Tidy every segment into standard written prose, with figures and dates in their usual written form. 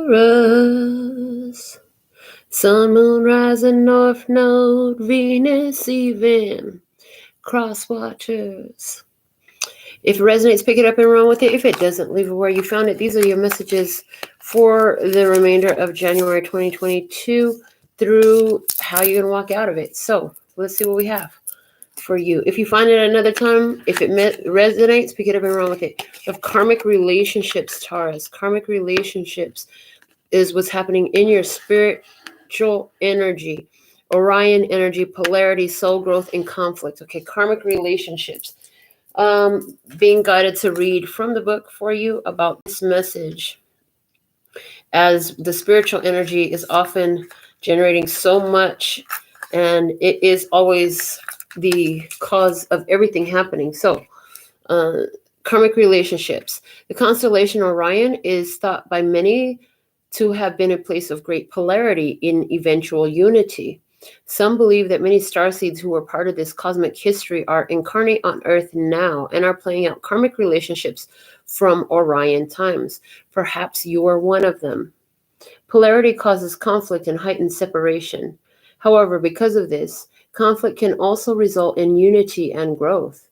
Taurus. Sun, moon, rising, north node, Venus, even. Cross watchers. If it resonates, pick it up and run with it. If it doesn't, leave it where you found it. These are your messages for the remainder of January 2022 through how you're going to walk out of it. So let's see what we have for you. If you find it another time, if it resonates, pick it up and run with it. Of Karmic Relationships, Taurus. Karmic Relationships is what's happening in your spiritual energy, Orion energy, polarity, soul growth, and conflict. Okay, Karmic Relationships. Being guided to read from the book for you about this message, as the spiritual energy is often generating so much, and it is always the cause of everything happening. So, Karmic Relationships. The constellation Orion is thought by many to have been a place of great polarity in eventual unity. Some believe that many starseeds who were part of this cosmic history are incarnate on Earth now and are playing out karmic relationships from Orion times. Perhaps you are one of them. Polarity causes conflict and heightened separation. However, because of this, conflict can also result in unity and growth.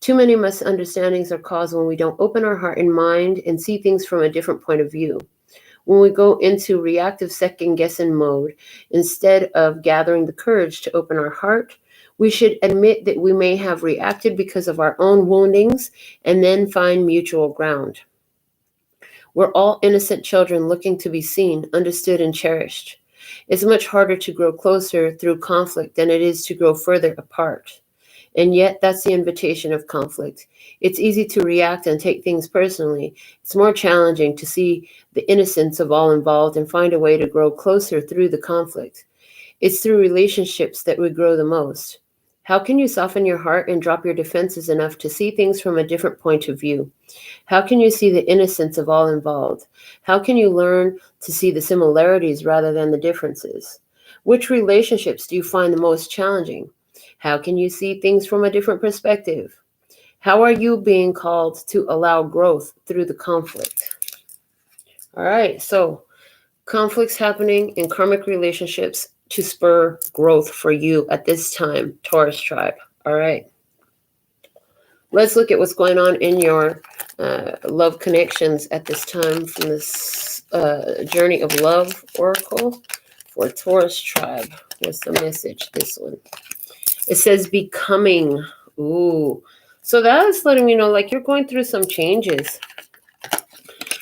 Too many misunderstandings are caused when we don't open our heart and mind and see things from a different point of view. When we go into reactive second-guessing mode, instead of gathering the courage to open our heart, we should admit that we may have reacted because of our own woundings and then find mutual ground. We're all innocent children looking to be seen, understood, and cherished. It's much harder to grow closer through conflict than it is to grow further apart. And yet, that's the invitation of conflict. It's easy to react and take things personally. It's more challenging to see the innocence of all involved and find a way to grow closer through the conflict. It's through relationships that we grow the most. How can you soften your heart and drop your defenses enough to see things from a different point of view? How can you see the innocence of all involved? How can you learn to see the similarities rather than the differences? Which relationships do you find the most challenging? How can you see things from a different perspective? How are you being called to allow growth through the conflict? All right, so conflicts happening in karmic relationships to spur growth for you at this time, Taurus tribe. All right. Let's look at what's going on in your love connections at this time from this Journey of Love Oracle for Taurus tribe. What's the message? This one. It says becoming. Ooh. So that is letting me know, like, you're going through some changes.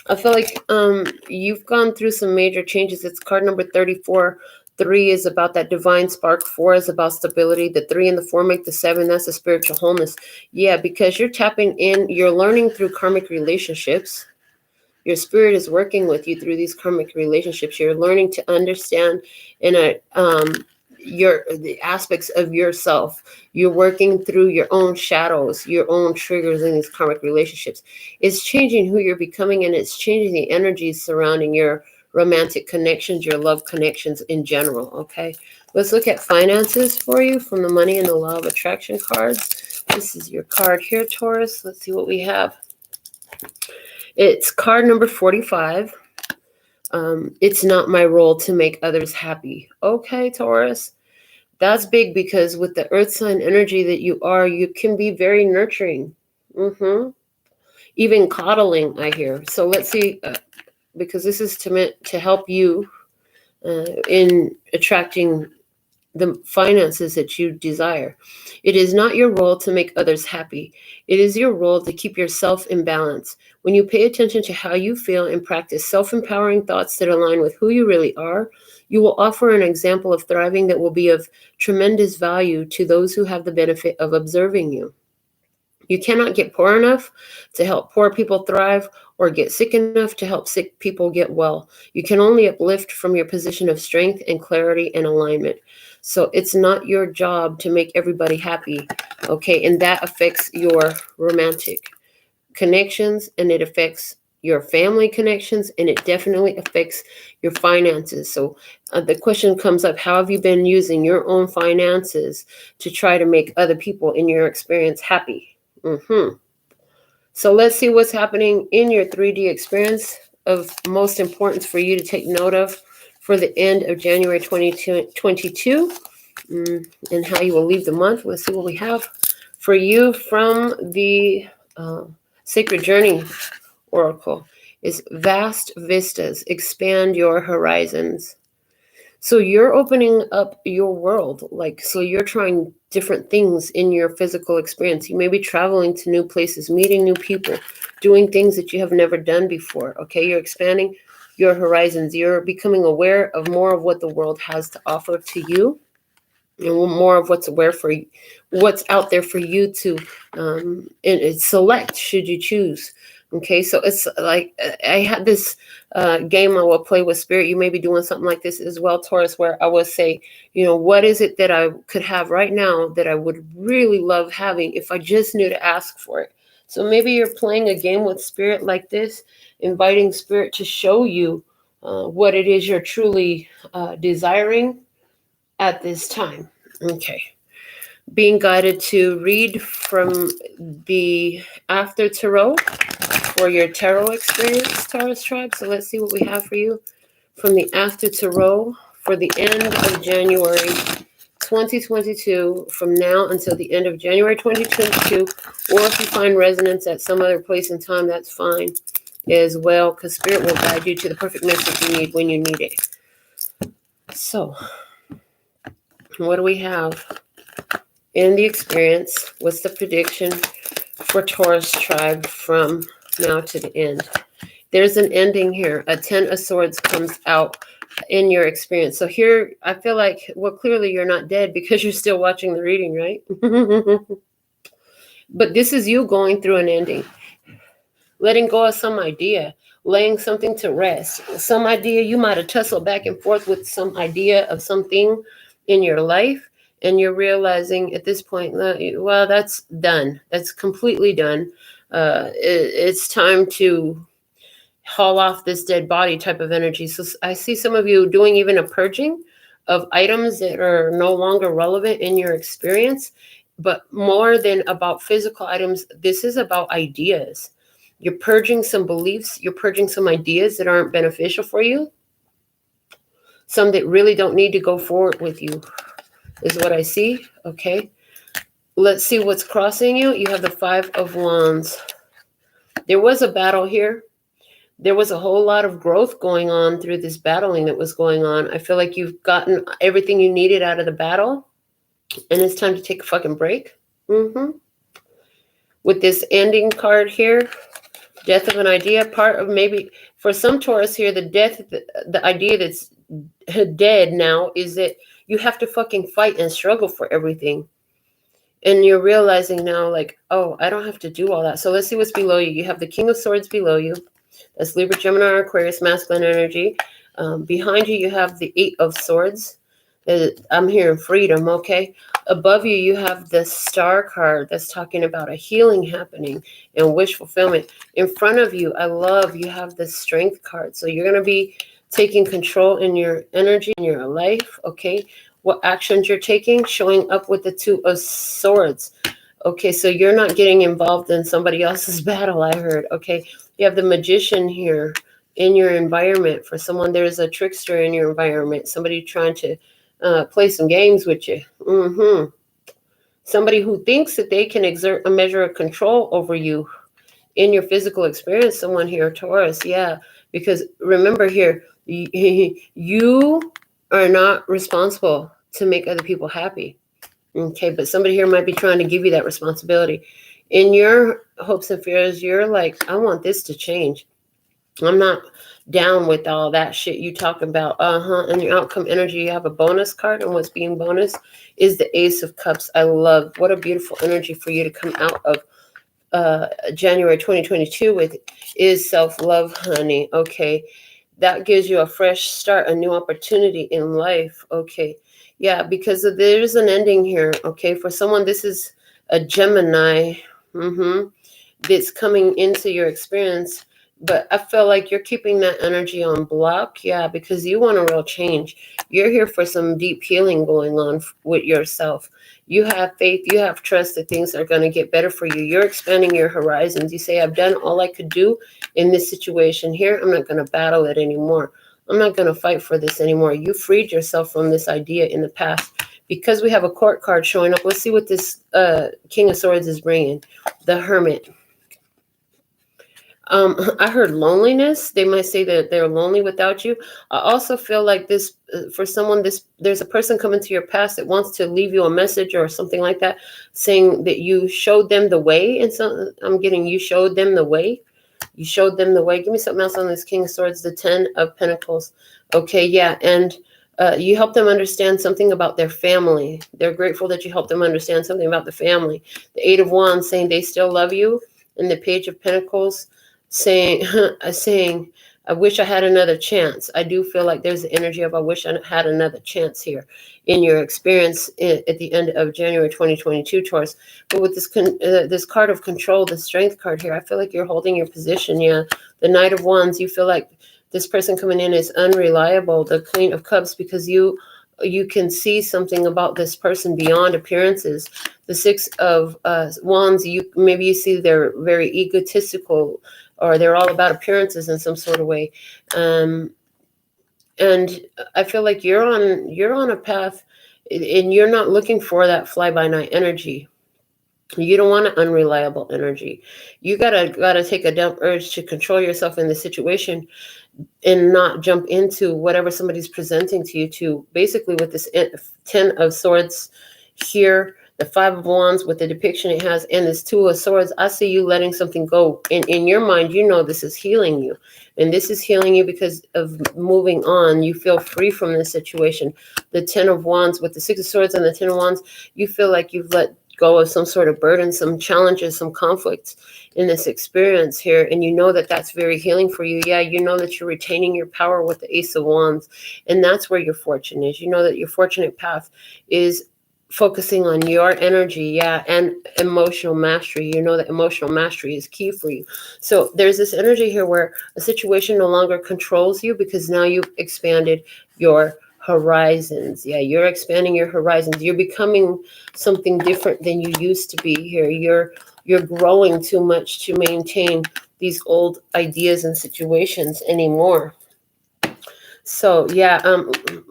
I feel like you've gone through some major changes. It's card number 34. 3 is about that divine spark. 4 is about stability. The 3 and the 4 make the 7. That's a spiritual wholeness. Yeah, because you're tapping in. You're learning through karmic relationships. Your spirit is working with you through these karmic relationships. You're learning to understand in the aspects of yourself. You're working through your own shadows, your own triggers in these karmic relationships. It's changing who you're becoming, and it's changing the energies surrounding your romantic connections, your love connections in general. Okay, let's look at finances for you from the Money and the Law of Attraction cards. This is your card here, Taurus. Let's see what we have. It's card number 45. It's not my role to make others happy. Okay, Taurus. That's big, because with the earth sign energy that you are, you can be very nurturing. Even coddling, I hear. So let's see, because this is meant to help you in attracting the finances that you desire. It is not your role to make others happy. It is your role to keep yourself in balance. When you pay attention to how you feel and practice self-empowering thoughts that align with who you really are, you will offer an example of thriving that will be of tremendous value to those who have the benefit of observing you. You cannot get poor enough to help poor people thrive, or get sick enough to help sick people get well. You can only uplift from your position of strength and clarity and alignment. So it's not your job to make everybody happy, okay? And that affects your romantic connections, and it affects your family connections, and it definitely affects your finances. So the question comes up, how have you been using your own finances to try to make other people in your experience happy? So let's see what's happening in your 3D experience of most importance for you to take note of for the end of January 2022, and how you will leave the month. Let's see what we have for you from the Sacred Journey Oracle. Is vast vistas, expand your horizons. So you're opening up your world, so you're trying different things in your physical experience. You may be traveling to new places, meeting new people, doing things that you have never done before. Okay, you're expanding your horizons. You're becoming aware of more of what the world has to offer to you, and more of what's out there for you to and select, should you choose. Okay, so it's like I had this game I will play with Spirit. You may be doing something like this as well, Taurus, where I will say, what is it that I could have right now that I would really love having if I just knew to ask for it. So maybe you're playing a game with Spirit like this, inviting Spirit to show you what it is you're truly desiring at this time. Okay. Being guided to read from the After Tarot for your tarot experience, Taurus tribe. So let's see what we have for you from the After Tarot for the end of January 2022, from now until the end of January 2022. Or if you find resonance at some other place in time, that's fine as well, because Spirit will guide you to the perfect message you need when you need it. So what do we have in the experience? What's the prediction for Taurus tribe from now to the end? There's an ending here. A 10 of Swords comes out in your experience. So here, I feel like, well, clearly you're not dead because you're still watching the reading, right? But this is you going through an ending. Letting go of some idea. Laying something to rest. Some idea, you might have tussled back and forth with some idea of something in your life. And you're realizing at this point, well, that's done. That's completely done. It's time to haul off this dead body type of energy. So I see some of you doing even a purging of items that are no longer relevant in your experience. But more than about physical items, this is about ideas. You're purging some beliefs. You're purging some ideas that aren't beneficial for you. Some that really don't need to go forward with you is what I see. Okay. Let's see what's crossing you. You have the 5 of Wands. There was a battle here. There was a whole lot of growth going on through this battling that was going on. I feel like you've gotten everything you needed out of the battle, and it's time to take a fucking break. With this ending card here, death of an idea, part of maybe for some Taurus here, the idea that's dead now is that you have to fucking fight and struggle for everything. And you're realizing now, oh, I don't have to do all that. So let's see what's below you. You have the King of Swords below you. That's Libra, Gemini, or Aquarius, masculine energy. Behind you, you have the 8 of Swords. I'm hearing freedom, okay? Above you, you have the Star card that's talking about a healing happening and wish fulfillment. In front of you, you have the Strength card. So you're going to be taking control in your energy, in your life, okay? What actions you're taking, showing up with the 2 of Swords. Okay, so you're not getting involved in somebody else's battle, I heard, okay? You have the Magician here in your environment. For someone, there's a trickster in your environment. Somebody trying to play some games with you. Somebody who thinks that they can exert a measure of control over you in your physical experience. Someone here, Taurus, yeah. Because remember here, you are not responsible to make other people happy. Okay, but somebody here might be trying to give you that responsibility. In your hopes and fears, you're like, I want this to change. I'm not down with all that shit you talking about. And your outcome energy, you have a bonus card, and what's being bonus is the Ace of Cups. I love, what a beautiful energy for you to come out of January 2022 with, is self-love, honey. Okay, that gives you a fresh start, a new opportunity in life. Okay, yeah, because there's an ending here. Okay, for someone, this is a Gemini that's coming into your experience. But I feel like you're keeping that energy on block, yeah, because you want a real change. You're here for some deep healing going on with yourself. You have faith, you have trust that things are going to get better for you. You're expanding your horizons. You say, I've done all I could do in this situation here. I'm not going to battle it anymore. I'm not going to fight for this anymore. You freed yourself from this idea in the past. Because we have a court card showing up, let's see what this King of Swords is bringing. The Hermit. I heard loneliness. They might say that they're lonely without you. I also feel like this, for someone, there's a person coming to your past that wants to leave you a message or something like that, saying that you showed them the way. And so I'm getting, you showed them the way. You showed them the way. Give me something else on this King of Swords, the 10 of Pentacles. Okay, yeah, and you help them understand something about their family. They're grateful that you helped them understand something about the family. The 8 of Wands saying they still love you. And the Page of Pentacles saying, I wish I had another chance. I do feel like there's the energy of I wish I had another chance here in your experience at the end of January 2022, Taurus. But with this card of control, the Strength card here, I feel like you're holding your position. Yeah, the Knight of Wands, you feel like this person coming in is unreliable. The Queen of Cups, because you can see something about this person beyond appearances. The 6 of Wands, maybe you see they're very egotistical, or they're all about appearances in some sort of way. And I feel like you're on a path, and you're not looking for that fly-by-night energy. You don't want an unreliable energy. You gotta take a dump urge to control yourself in the situation and not jump into whatever somebody's presenting to you. To basically, with this 10 of Swords here, the 5 of Wands with the depiction it has, and this 2 of Swords, I see you letting something go. In your mind, you know this is healing you. And this is healing you because of moving on. You feel free from this situation. The 10 of Wands with the 6 of Swords and the 10 of Wands, you feel like you've let go of some sort of burden, some challenges, some conflicts in this experience here. And you know that that's very healing for you. Yeah, you know that you're retaining your power with the Ace of Wands. And that's where your fortune is. You know that your fortunate path is focusing on your energy, yeah, and emotional mastery. You know that emotional mastery is key for you. So there's this energy here where a situation no longer controls you, because now you've expanded your horizons. Yeah, you're expanding your horizons. You're becoming something different than you used to be here. You're growing too much to maintain these old ideas and situations anymore. So yeah,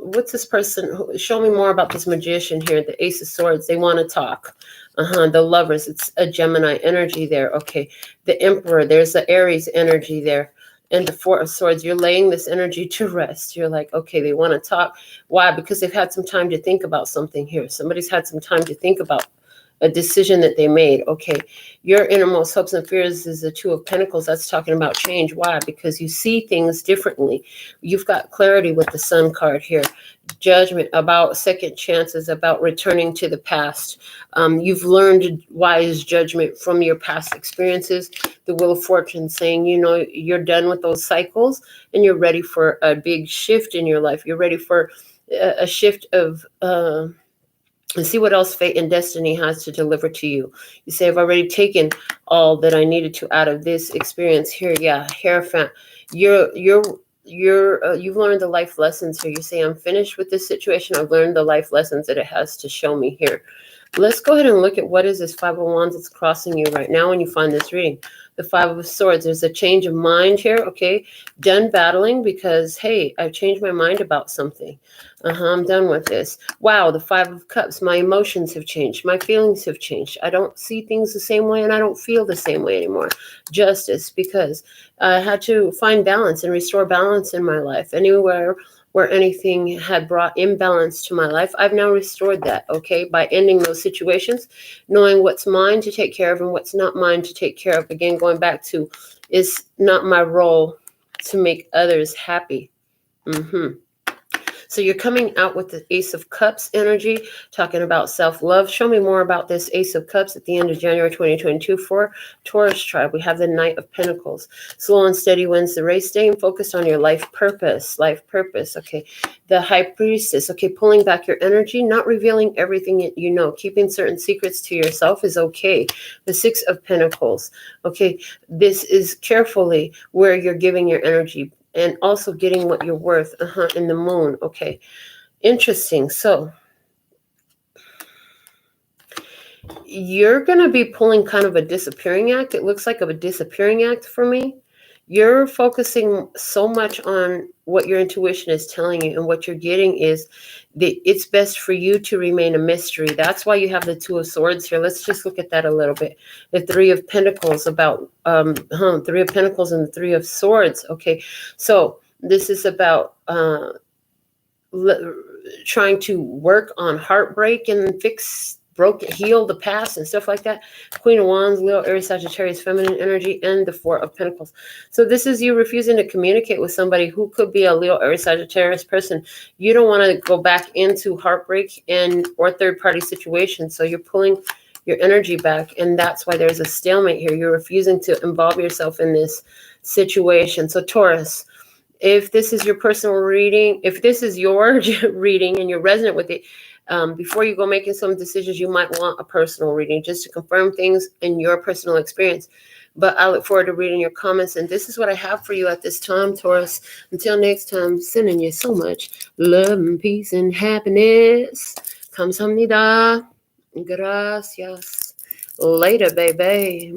what's this person? Show me more about this Magician here, the Ace of Swords. They want to talk. The Lovers, it's a Gemini energy there. Okay, the Emperor, there's the Aries energy there. And the 4 of Swords, you're laying this energy to rest. You're like, okay, they want to talk. Why? Because they've had some time to think about something here. Somebody's had some time to think about a decision that they made. Okay, your innermost hopes and fears is the 2 of Pentacles. That's talking about change. Why? Because you see things differently. You've got clarity with the Sun card here. Judgment, about second chances, about returning to the past. You've learned wise judgment from your past experiences. The Wheel of Fortune saying, you know, you're done with those cycles and you're ready for a big shift in your life. You're ready for a shift of and see what else fate and destiny has to deliver to you. You say, I've already taken all that I needed to out of this experience here. Yeah, Hierophant, you've learned the life lessons here. You say, I'm finished with this situation. I've learned the life lessons that it has to show me here. Let's go ahead and look at what is this 5 of Wands that's crossing you right now when you find this reading. The 5 of Swords, there's a change of mind here, okay? Done battling because, hey, I've changed my mind about something. I'm done with this. Wow, the 5 of Cups, my emotions have changed. My feelings have changed. I don't see things the same way and I don't feel the same way anymore. Justice, because I had to find balance and restore balance in my life. Anywhere where anything had brought imbalance to my life, I've now restored that, okay, by ending those situations, knowing what's mine to take care of and what's not mine to take care of. Again, going back to, it's not my role to make others happy. So you're coming out with the Ace of Cups energy, talking about self-love. Show me more about this Ace of Cups at the end of January 2022 for Taurus tribe. We have the Knight of Pentacles. Slow and steady wins the race. Staying focused on your life purpose. Life purpose. Okay. The High Priestess. Okay. Pulling back your energy, not revealing everything you know. Keeping certain secrets to yourself is okay. The Six of Pentacles. Okay. This is carefully where you're giving your energy and also getting what you're worth. In the Moon. Okay. Interesting. So you're going to be pulling kind of a disappearing act. It looks like a disappearing act for me. You're focusing so much on what your intuition is telling you, and what you're getting is that it's best for you to remain a mystery. That's why you have the Two of Swords here. Let's just look at that a little bit. The Three of Pentacles about Three of Pentacles and the Three of Swords. Okay, so this is about trying to work on heartbreak and heal the past and stuff like that. Queen of Wands, Leo, Aries, Sagittarius, feminine energy, and the Four of Pentacles. So this is you refusing to communicate with somebody who could be a Leo, Aries, Sagittarius person. You don't want to go back into heartbreak or third-party situations. So you're pulling your energy back, and that's why there's a stalemate here. You're refusing to involve yourself in this situation. So Taurus, if this is your personal reading, if this is your reading and you're resonant with it, before you go making some decisions, you might want a personal reading just to confirm things in your personal experience. But I look forward to reading your comments. And this is what I have for you at this time, Taurus. Until next time, sending you so much love and peace and happiness. Kamsahamnida. Gracias. Later, baby.